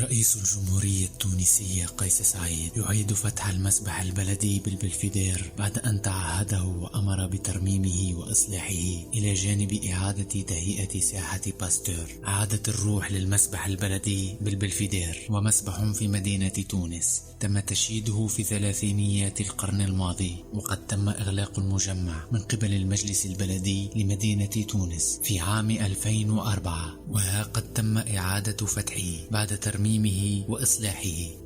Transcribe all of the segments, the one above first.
رئيس الجمهورية التونسية قيس سعيد يعيد فتح المسبح البلدي بالبلفدير بعد أن تعهده وأمر بترميمه وإصلاحه إلى جانب إعادة تهيئة ساحة باستور. عادت الروح للمسبح البلدي بالبلفدير، ومسبح في مدينة تونس تم تشييده في ثلاثينيات القرن الماضي، وقد تم إغلاق المجمع من قبل المجلس البلدي لمدينة تونس في عام 2004، وها قد تم إعادة فتحه بعد ترميمه وإصلاحه.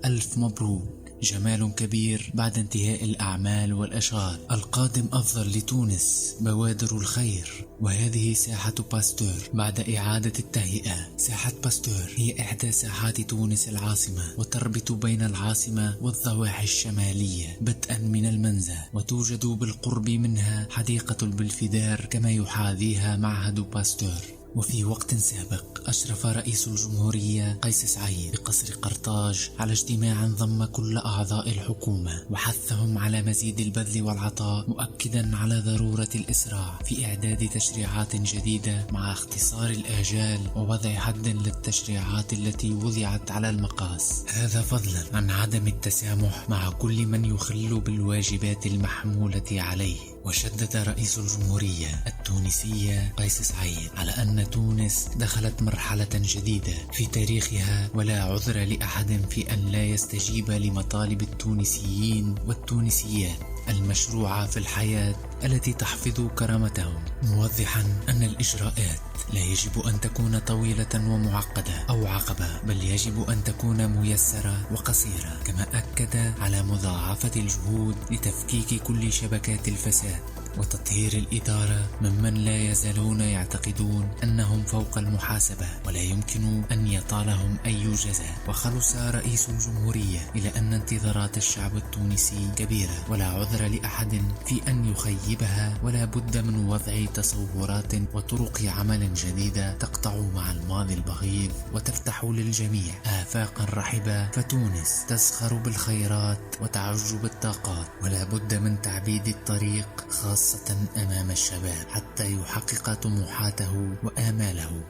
ألف مبروك، جمال كبير بعد انتهاء الأعمال والأشغال. القادم أفضل لتونس، بوادر الخير. وهذه ساحة باستور بعد إعادة التهيئة. ساحة باستور هي إحدى ساحات تونس العاصمة، وتربط بين العاصمة والضواحي الشمالية بدءا من المنزه، وتوجد بالقرب منها حديقة البلفدير كما يحاذيها معهد باستور. وفي وقت سابق أشرف رئيس الجمهورية قيس سعيد بقصر قرطاج على اجتماع ضم كل أعضاء الحكومة، وحثهم على مزيد البذل والعطاء، مؤكدا على ضرورة الإسراع في إعداد تشريعات جديدة مع اختصار الآجال ووضع حد للتشريعات التي وضعت على المقاس، هذا فضلا عن عدم التسامح مع كل من يخل بالواجبات المحمولة عليه. وشدد رئيس الجمهورية التونسية قيس سعيد على أن تونس دخلت مرحلة جديدة في تاريخها، ولا عذر لأحد في أن لا يستجيب لمطالب التونسيين والتونسيات المشروعة في الحياة التي تحفظ كرامتهم، موضحا أن الإجراءات لا يجب أن تكون طويلة ومعقدة أو عقبة، بل يجب أن تكون ميسرة وقصيرة. كما أكد على مضاعفة الجهود لتفكيك كل شبكات الفساد وتطهير الإدارة ممن لا يزالون يعتقدون أنهم فوق المحاسبة ولا يمكن أن يطالهم أي جزاء. وخلص رئيس الجمهورية إلى أن انتظارات الشعب التونسي كبيرة، ولا عذر لأحد في أن يخيبها، ولا بد من وضع تصورات وطرق عمل جديدة تقطع مع الماضي البغيض وتفتح للجميع آفاقا رحبة. فتونس تزخر بالخيرات وتعج بالطاقات، ولا بد من تعبيد الطريق خاصة أمام الشباب حتى يحقق طموحاته وآماله.